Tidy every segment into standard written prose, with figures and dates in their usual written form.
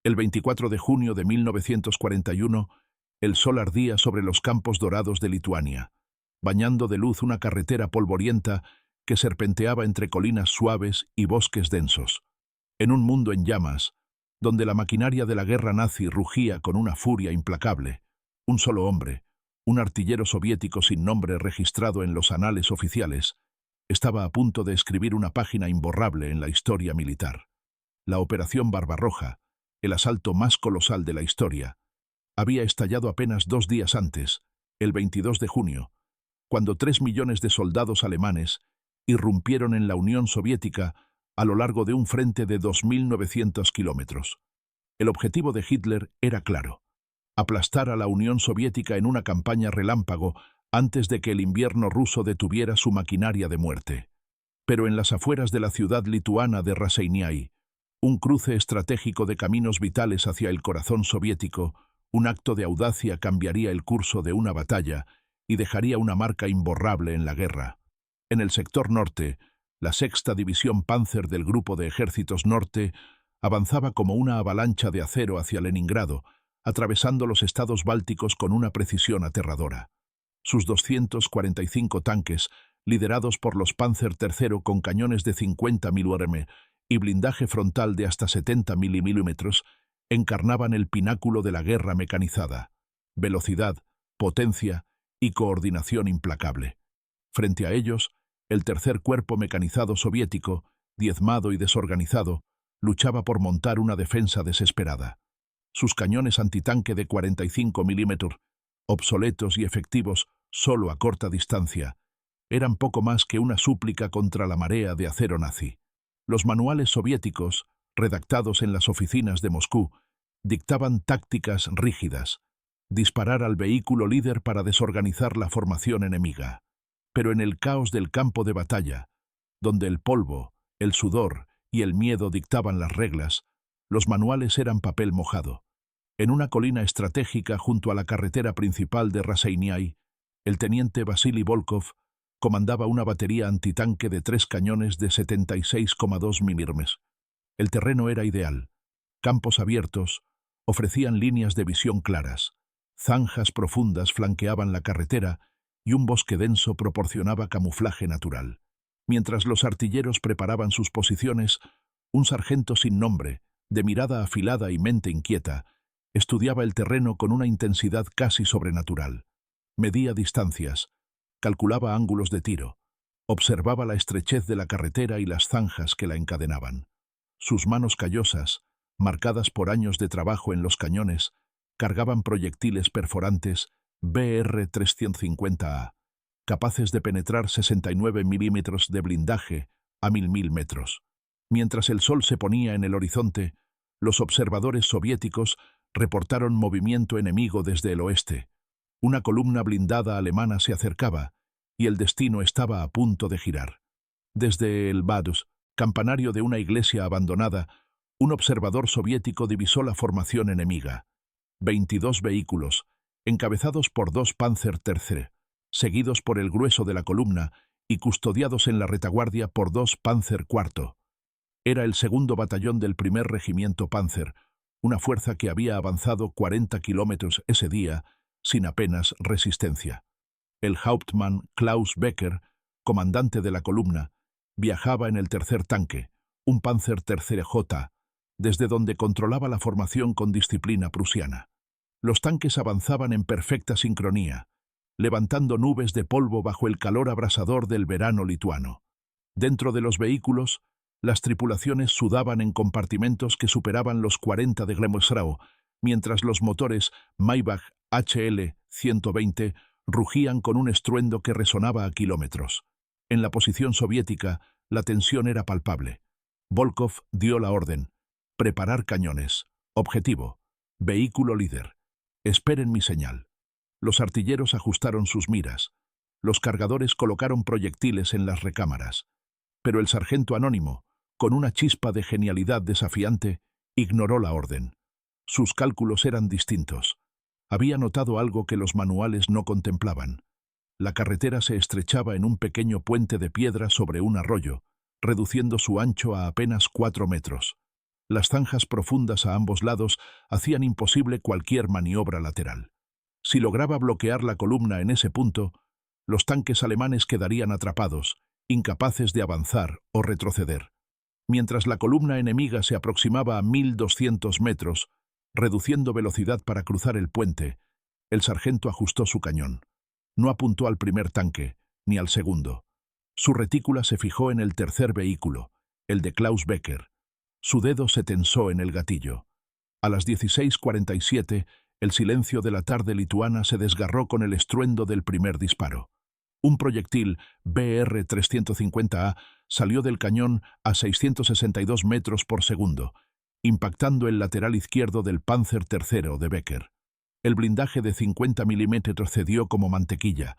El 24 de junio de 1941, el sol ardía sobre los campos dorados de Lituania, bañando de luz una carretera polvorienta que serpenteaba entre colinas suaves y bosques densos. En un mundo en llamas, donde la maquinaria de la guerra nazi rugía con una furia implacable, un solo hombre, un artillero soviético sin nombre registrado en los anales oficiales, estaba a punto de escribir una página imborrable en la historia militar. La Operación Barbarroja, el asalto más colosal de la historia, había estallado apenas 2 días antes, el 22 de junio, cuando 3 millones de soldados alemanes irrumpieron en la Unión Soviética a lo largo de un frente de 2.900 kilómetros. El objetivo de Hitler era claro: aplastar a la Unión Soviética en una campaña relámpago antes de que el invierno ruso detuviera su maquinaria de muerte. Pero en las afueras de la ciudad lituana de Raseiniai, un cruce estratégico de caminos vitales hacia el corazón soviético, un acto de audacia cambiaría el curso de una batalla y dejaría una marca imborrable en la guerra. En el sector norte, la sexta división Panzer del Grupo de Ejércitos Norte avanzaba como una avalancha de acero hacia Leningrado, atravesando los estados bálticos con una precisión aterradora. Sus 245 tanques, liderados por los Panzer III con cañones de 50 mm y blindaje frontal de hasta 70 mm, encarnaban el pináculo de la guerra mecanizada: velocidad, potencia y coordinación implacable. Frente a ellos, el tercer cuerpo mecanizado soviético, diezmado y desorganizado, luchaba por montar una defensa desesperada. Sus cañones antitanque de 45 mm, obsoletos y efectivos solo a corta distancia, eran poco más que una súplica contra la marea de acero nazi. Los manuales soviéticos, redactados en las oficinas de Moscú, dictaban tácticas rígidas: disparar al vehículo líder para desorganizar la formación enemiga. Pero en el caos del campo de batalla, donde el polvo, el sudor y el miedo dictaban las reglas, los manuales eran papel mojado. En una colina estratégica junto a la carretera principal de Raseiniai, el teniente Vasily Volkov comandaba una batería antitanque de 3 cañones de 76,2 mm. El terreno era ideal. Campos abiertos ofrecían líneas de visión claras, zanjas profundas flanqueaban la carretera y un bosque denso proporcionaba camuflaje natural. Mientras los artilleros preparaban sus posiciones, un sargento sin nombre, de mirada afilada y mente inquieta, estudiaba el terreno con una intensidad casi sobrenatural. Medía distancias, calculaba ángulos de tiro, observaba la estrechez de la carretera y las zanjas que la encadenaban. Sus manos callosas, marcadas por años de trabajo en los cañones, cargaban proyectiles perforantes BR-350A, capaces de penetrar 69 milímetros de blindaje a 1000 metros. Mientras el sol se ponía en el horizonte, los observadores soviéticos reportaron movimiento enemigo desde el oeste. Una columna blindada alemana se acercaba y el destino estaba a punto de girar. Desde el Vaduz, campanario de una iglesia abandonada, un observador soviético divisó la formación enemiga. 22 vehículos, encabezados por 2 Panzer III, seguidos por el grueso de la columna y custodiados en la retaguardia por 2 Panzer IV. Era el segundo batallón del primer regimiento Panzer, una fuerza que había avanzado 40 kilómetros ese día sin apenas resistencia. El Hauptmann Klaus Becker, comandante de la columna, viajaba en el tercer tanque, un Panzer III-J, desde donde controlaba la formación con disciplina prusiana. Los tanques avanzaban en perfecta sincronía, levantando nubes de polvo bajo el calor abrasador del verano lituano. Dentro de los vehículos, las tripulaciones sudaban en compartimentos que superaban los 40 de Glemsrau, mientras los motores Maybach HL-120 rugían con un estruendo que resonaba a kilómetros. En la posición soviética, la tensión era palpable. Volkov dio la orden: preparar cañones. Objetivo: vehículo líder. Esperen mi señal. Los artilleros ajustaron sus miras. Los cargadores colocaron proyectiles en las recámaras. Pero el sargento anónimo, con una chispa de genialidad desafiante, ignoró la orden. Sus cálculos eran distintos. Había notado algo que los manuales no contemplaban. La carretera se estrechaba en un pequeño puente de piedra sobre un arroyo, reduciendo su ancho a apenas 4 metros. Las zanjas profundas a ambos lados hacían imposible cualquier maniobra lateral. Si lograba bloquear la columna en ese punto, los tanques alemanes quedarían atrapados, incapaces de avanzar o retroceder. Mientras la columna enemiga se aproximaba a 1200 metros, reduciendo velocidad para cruzar el puente, el sargento ajustó su cañón. No apuntó al primer tanque, ni al segundo. Su retícula se fijó en el tercer vehículo, el de Klaus Becker. Su dedo se tensó en el gatillo. A las 16:47, el silencio de la tarde lituana se desgarró con el estruendo del primer disparo. Un proyectil BR-350A salió del cañón a 662 metros por segundo, impactando el lateral izquierdo del Panzer III de Becker. El blindaje de 50 milímetros cedió como mantequilla,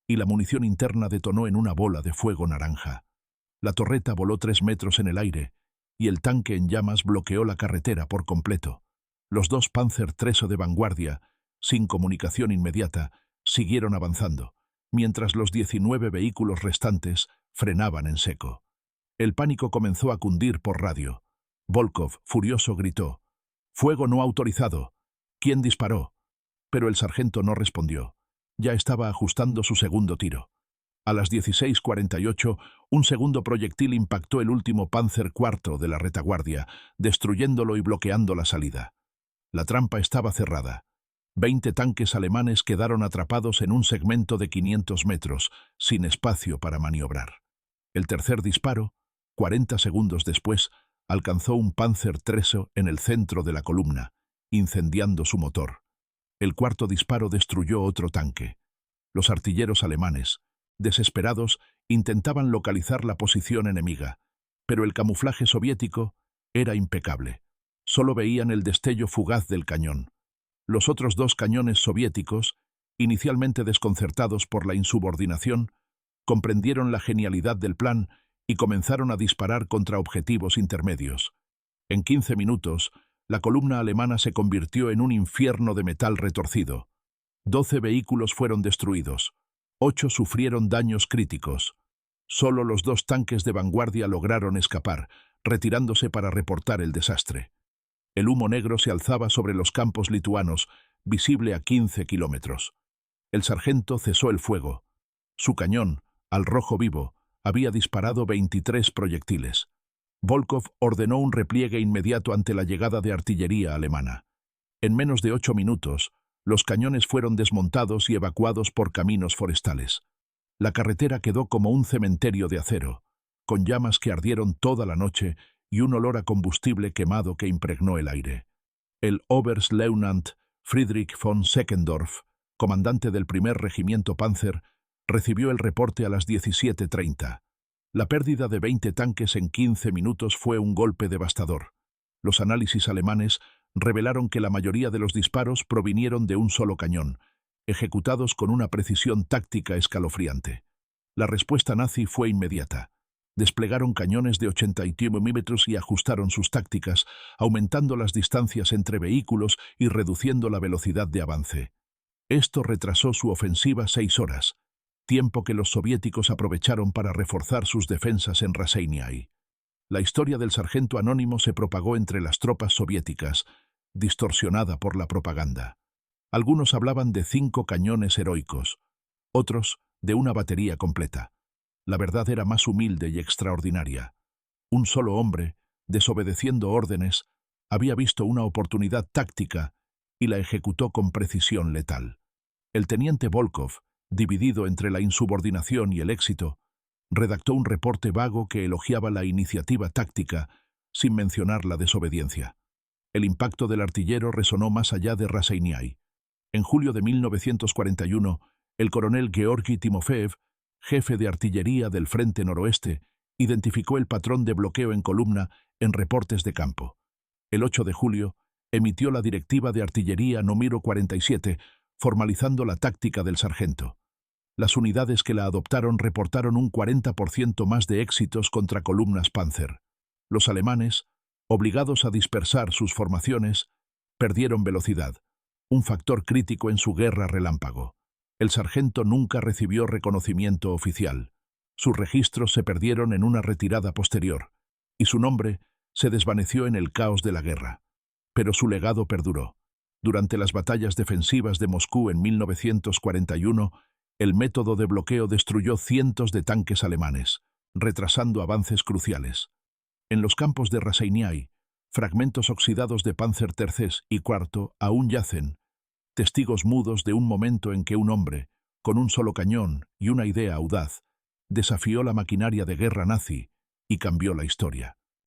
y la munición interna detonó en una bola de fuego naranja. La torreta voló 3 metros en el aire, y el tanque en llamas bloqueó la carretera por completo. Los dos Panzer III de vanguardia, sin comunicación inmediata, siguieron avanzando, mientras los 19 vehículos restantes frenaban en seco. El pánico comenzó a cundir por radio. Volkov, furioso, gritó: «¡Fuego no autorizado! ¿Quién disparó?». Pero el sargento no respondió. Ya estaba ajustando su segundo tiro. A las 16:48, un segundo proyectil impactó el último Panzer IV de la retaguardia, destruyéndolo y bloqueando la salida. La trampa estaba cerrada. 20 tanques alemanes quedaron atrapados en un segmento de 500 metros, sin espacio para maniobrar. El tercer disparo, 40 segundos después, alcanzó un Panzer III en el centro de la columna, incendiando su motor. El cuarto disparo destruyó otro tanque. Los artilleros alemanes, desesperados, intentaban localizar la posición enemiga, pero el camuflaje soviético era impecable. Solo veían el destello fugaz del cañón. Los otros dos cañones soviéticos, inicialmente desconcertados por la insubordinación, comprendieron la genialidad del plan y comenzaron a disparar contra objetivos intermedios. En 15 minutos, la columna alemana se convirtió en un infierno de metal retorcido. 12 vehículos fueron destruidos. 8 sufrieron daños críticos. Solo los dos tanques de vanguardia lograron escapar, retirándose para reportar el desastre. El humo negro se alzaba sobre los campos lituanos, visible a 15 kilómetros. El sargento cesó el fuego. Su cañón, al rojo vivo, había disparado 23 proyectiles. Volkov ordenó un repliegue inmediato ante la llegada de artillería alemana. En menos de 8 minutos, los cañones fueron desmontados y evacuados por caminos forestales. La carretera quedó como un cementerio de acero, con llamas que ardieron toda la noche y un olor a combustible quemado que impregnó el aire. El Oberstleutnant Friedrich von Seckendorf, comandante del primer regimiento Panzer, recibió el reporte a las 17:30. La pérdida de 20 tanques en 15 minutos fue un golpe devastador. Los análisis alemanes revelaron que la mayoría de los disparos provinieron de un solo cañón, ejecutados con una precisión táctica escalofriante. La respuesta nazi fue inmediata. Desplegaron cañones de 81 milímetros y ajustaron sus tácticas, aumentando las distancias entre vehículos y reduciendo la velocidad de avance. Esto retrasó su ofensiva 6 horas, tiempo que los soviéticos aprovecharon para reforzar sus defensas en Raseiniai. La historia del sargento anónimo se propagó entre las tropas soviéticas, distorsionada por la propaganda. Algunos hablaban de 5 cañones heroicos, otros de una batería completa. La verdad era más humilde y extraordinaria. Un solo hombre, desobedeciendo órdenes, había visto una oportunidad táctica y la ejecutó con precisión letal. El teniente Volkov, dividido entre la insubordinación y el éxito, redactó un reporte vago que elogiaba la iniciativa táctica sin mencionar la desobediencia. El impacto del artillero resonó más allá de Raseiniai. En julio de 1941, el coronel Georgi Timofeev, jefe de artillería del Frente Noroeste, identificó el patrón de bloqueo en columna en reportes de campo. El 8 de julio, emitió la directiva de artillería número 47, formalizando la táctica del sargento. Las unidades que la adoptaron reportaron un 40% más de éxitos contra columnas Panzer. Los alemanes, obligados a dispersar sus formaciones, perdieron velocidad, un factor crítico en su guerra relámpago. El sargento nunca recibió reconocimiento oficial. Sus registros se perdieron en una retirada posterior, y su nombre se desvaneció en el caos de la guerra, pero su legado perduró. Durante las batallas defensivas de Moscú en 1941, el método de bloqueo destruyó cientos de tanques alemanes, retrasando avances cruciales. En los campos de Raseiniai, fragmentos oxidados de Panzer III y IV aún yacen, testigos mudos de un momento en que un hombre, con un solo cañón y una idea audaz, desafió la maquinaria de guerra nazi y cambió la historia.